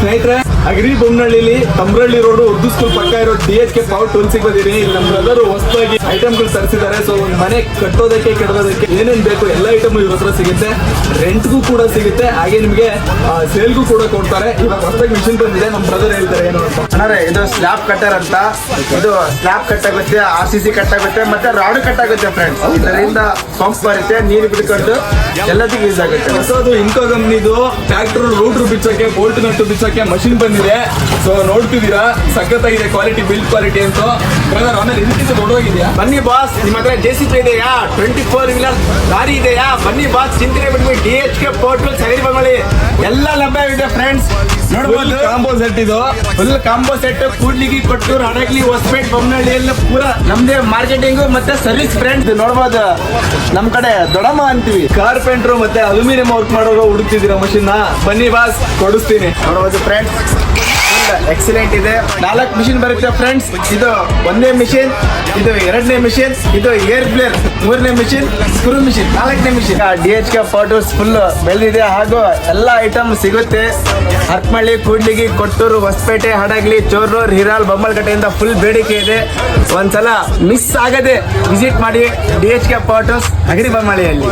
ಸ್ನೇಹಿತರೆ, agri ಬೊಮ್ಮನಹಳ್ಳಿಲಿ ತಮ್ರಳ್ಳಿ road Urdu school ಪಕ್ಕ ಇರೋ DHK ಪವರ್ ಟೂಲ್ಸ್ ಬಂದಿದ್ದೀನಿ. ಇಲ್ಲಿ ನಮ್ಮ ಬ್ರದರ್ ಹೊಸದಾಗಿ ಐಟಮ್ಗಳು ತರಿಸಿದ್ದಾರೆ. ಸೊ ಒಂದು ಮನೆ ಕಟ್ಟೋದಕ್ಕೆ ಕೆಡೋದಕ್ಕೆ ಏನೇನ್ ಬೇಕು ಎಲ್ಲ ಐಟಮ್ ಇವ್ರ ಹತ್ರ ಸಿಗುತ್ತೆ. ರೆಂಟ್ಗೂ ಕೂಡ ಸಿಗುತ್ತೆ, ಹಾಗೆ ನಿಮಗೆ ಸೇಲ್ಗೂ ಕೂಡ ಕೊಡ್ತಾರೆ. ಇವಾಗ ಹೊಸದಾಗಿ ಮಿಷಿನ್ ಬಂದಿದೆ, ನಮ್ಮ ಬ್ರದರ್ ಹೇಳ್ತಾರೆ ಏನು ಅಂತ. ಅಣ್ಣ ಇದು ಸ್ಲ್ಯಾಬ್ ಕಟ್ಟರ್ ಅಂತ. ಇದು ಸ್ಲ್ಯಾಬ್ ಕಟ್ಟಾಗುತ್ತೆ, RCC ಕಟ್ಟಾಗುತ್ತೆ, ಮತ್ತೆ ರಾಡ್ ಕಟ್ಟಾಗುತ್ತೆ ಫ್ರೆಂಡ್ಸ್. ಇದರಿಂದ ಪಂಪ್ ಬರುತ್ತೆ, ನೀರು ಬಿಡ್ಕೊಂಡು ಎಲ್ಲದಕ್ಕೂ ಯೂಸ್ ಆಗುತ್ತೆ. ಹೊಸದು ಇನ್ಕೋ ಕಂಪ್ನಿದು ಟ್ರ್ಯಾಕ್ಟರ್ ರೂಟ್ರು ಬಿಚ್ಚಕ್ಕೆ, ಬೋಲ್ಟ್ ನಟ್ಟು ಬಿಚ್ಚಕ್ಕೆ ಮಷಿನ್ ಬಂದಿದೆ. ಸೊ ನೋಡ್ತಿದ್ದೀರಾ, ಸಖತ್ತಾಗಿದೆ ಕ್ವಾಲಿಟಿ, ಬಿಲ್ಡ್ ಕ್ವಾಲಿಟಿ ಅಂತ. ಬ್ರದರ್ ಆಮೇಲೆ ಇದಕ್ಕಿಂತ ದೊಡ್ಡೋಗಿದೆಯಾ? ಬನ್ನಿ ಬಾಸ್, ನಿಮ್ಮ ಹತ್ರ JCB ಇದೆಯಾ? 24 ವೀಲರ್ ಲಾರಿ ಇದೆಯಾ? ಬನ್ನಿ ಬಾಸ್, ಚಿಂತನೆ ಬಿಟ್ಬಿಟ್ಟು DHK power tools agri Bommanahalli ಎಲ್ಲ ಲಭ್ಯವಿದೆ ಫ್ರೆಂಡ್ಸ್. ನೋಡ್ಬೋದು ಕಾಂಬೋ ಸೆಟ್ ಇದು. Full combo set. Kudligi, Kotturu, Hadagali, Hosapete, Bommanahalli ಎಲ್ಲ ಪೂರ ನಮ್ದೇ ಮಾರ್ಕೆಟಿಂಗ್ ಮತ್ತೆ ಸರ್ವಿಸ್ ಫ್ರೆಂಡ್ಸ್. ನೋಡ್ಬೋದು, ನಮ್ ಕಡೆ ದೊಡ್ಡಮ್ಮ ಅಂತೀವಿ. ಕಾರ್ಪೆಂಟ್ರು ಮತ್ತೆ ಅಲ್ಯೂಮಿನಿಯಂ ವರ್ಕ್ ಮಾಡೋರು ಹುಡುಕ್ತಿದ್ದೀರಾ ಮಷಿನ್? ಬನ್ನಿ ಬಾಸ್, ಕೊಡಿಸ್ತೀನಿ. ನೋಡ್ಬೋದು ಫ್ರೆಂಡ್ಸ್, ಎಕ್ಸಲೆಂಟ್ ಇದೆ. 4 ಮಿಷಿನ್ ಬರುತ್ತೆ ಫ್ರೆಂಡ್ಸ್. ಇದು 1ನೇ ಮಿಷಿನ್, ಇದು 2ನೇ ಮಿಷಿನ್, ಇದು ಏರ್ ಬ್ಲೇರ್ 3ನೇ ಮಿಷಿನ್, ಸ್ಕ್ರೂ ಮಿಷಿನ್ 4ನೇ machine. DHK power tools full ಬೆಳೆದಿದೆ, ಹಾಗೂ ಎಲ್ಲ ಐಟಮ್ ಸಿಗುತ್ತೆ. ಹರಪನಹಳ್ಳಿ, ಕೂಡ್ಲಿಗಿ, ಕೊಟ್ಟೂರು, ಹೊಸಪೇಟೆ, ಹಡಗ್ಲಿ, ಚೋರ್ನೂರ್, ಹಿರಾಲ್, ಬೊಮ್ಮಲಕಟ್ಟೆಯಿಂದ ಫುಲ್ ಬೇಡಿಕೆ ಇದೆ. ಒಂದ್ಸಲ ಮಿಸ್ ಆಗದೆ ವಿಸಿಟ್ ಮಾಡಿ DHK ಪವರ್ ಟೂಲ್ಸ್ ಅಗ್ರಿ ಬೊಮ್ಮನಹಳ್ಳಿಯಲ್ಲಿ.